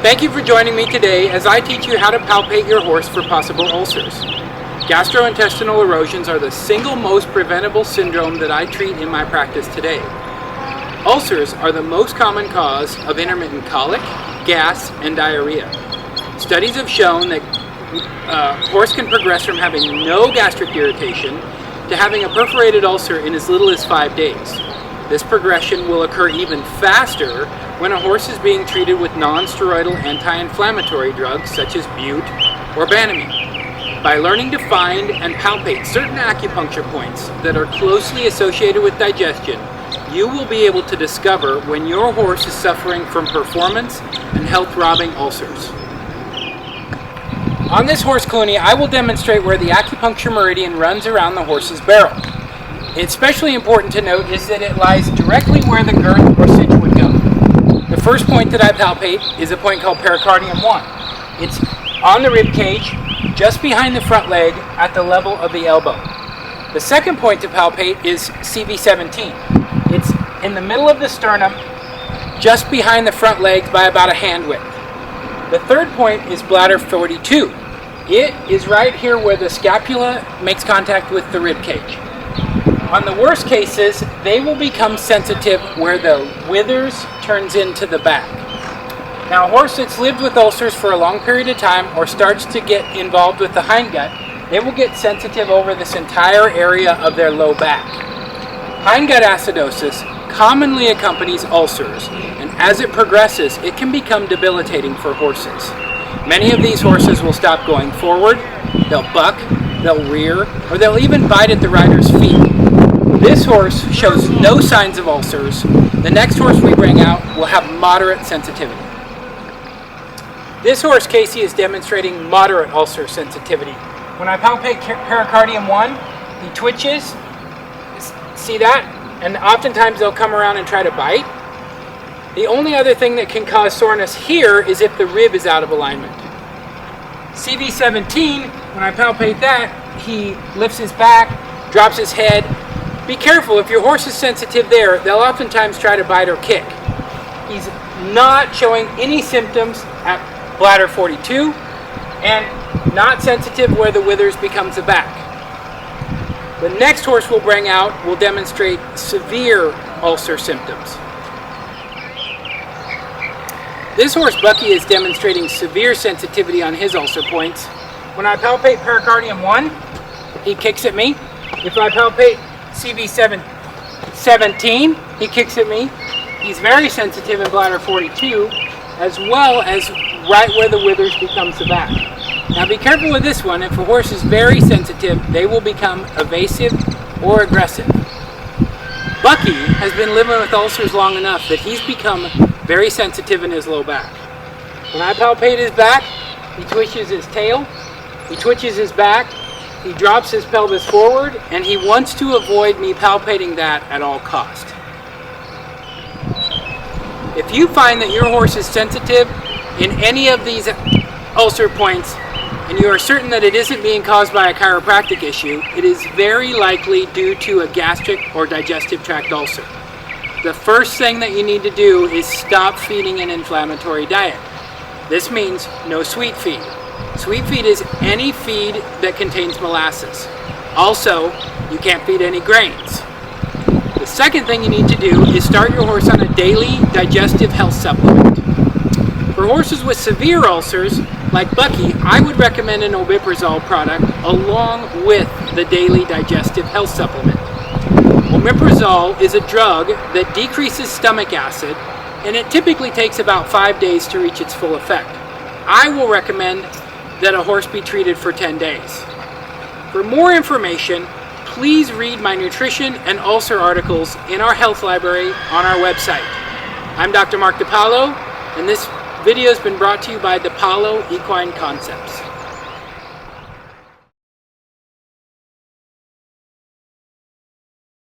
Thank you for joining me today as I teach you how to palpate your horse for possible ulcers. Gastrointestinal erosions are the single most preventable syndrome that I treat in my practice today. Ulcers are the most common cause of intermittent colic, gas, and diarrhea. Studies have shown that a horse can progress from having no gastric irritation to having a perforated ulcer in as little as 5 days. This progression will occur even faster when a horse is being treated with non-steroidal anti-inflammatory drugs such as bute or Banamine. By learning to find and palpate certain acupuncture points that are closely associated with digestion, you will be able to discover when your horse is suffering from performance and health-robbing ulcers. On this horse Clooney, I will demonstrate where the acupuncture meridian runs around the horse's barrel. It's especially important to note is that it lies directly where the girth or cinch would go. The first point that I palpate is a point called pericardium 1. It's on the rib cage, just behind the front leg at the level of the elbow. The second point to palpate is CV17. It's in the middle of the sternum, just behind the front legs by about a hand width. The third point is bladder 42. It is right here where the scapula makes contact with the rib cage. On the worst cases, they will become sensitive where the withers turns into the back. Now, a horse that's lived with ulcers for a long period of time or starts to get involved with the hindgut, they will get sensitive over this entire area of their low back. Hindgut acidosis commonly accompanies ulcers, and as it progresses, it can become debilitating for horses. Many of these horses will stop going forward, they'll buck, they'll rear, or they'll even bite at the rider's feet. This horse shows no signs of ulcers. The next horse we bring out will have moderate sensitivity. This horse, Casey, is demonstrating moderate ulcer sensitivity. When I palpate pericardium 1, he twitches. See that? And oftentimes they'll come around and try to bite. The only other thing that can cause soreness here is if the rib is out of alignment. CV17, when I palpate that, he lifts his back, drops his head. Be careful, if your horse is sensitive there, they'll oftentimes try to bite or kick. He's not showing any symptoms at bladder 42 and not sensitive where the withers becomes the back. The next horse we'll bring out will demonstrate severe ulcer symptoms. This horse, Bucky, is demonstrating severe sensitivity on his ulcer points. When I palpate pericardium 1, he kicks at me. If I palpate CV17, he kicks at me. He's very sensitive in bladder 42, as well as right where the withers becomes the back. Now be careful with this one. If a horse is very sensitive, they will become evasive or aggressive. Bucky has been living with ulcers long enough that he's become very sensitive in his low back. When I palpate his back, he twitches his tail, he twitches his back, he drops his pelvis forward, and he wants to avoid me palpating that at all cost. If you find that your horse is sensitive in any of these ulcer points, and you are certain that it isn't being caused by a chiropractic issue, it is very likely due to a gastric or digestive tract ulcer. The first thing that you need to do is stop feeding an inflammatory diet. This means no sweet feed. Sweet feed is any feed that contains molasses. Also, you can't feed any grains. The second thing you need to do is start your horse on a daily digestive health supplement. For horses with severe ulcers, like Bucky, I would recommend an omeprazole product along with the daily digestive health supplement. Omeprazole is a drug that decreases stomach acid, and it typically takes about 5 days to reach its full effect. I will recommend that a horse be treated for 10 days. For more information, please read my nutrition and ulcer articles in our health library on our website. I'm Dr. Mark DePaolo, and this video has been brought to you by DePaolo Equine Concepts.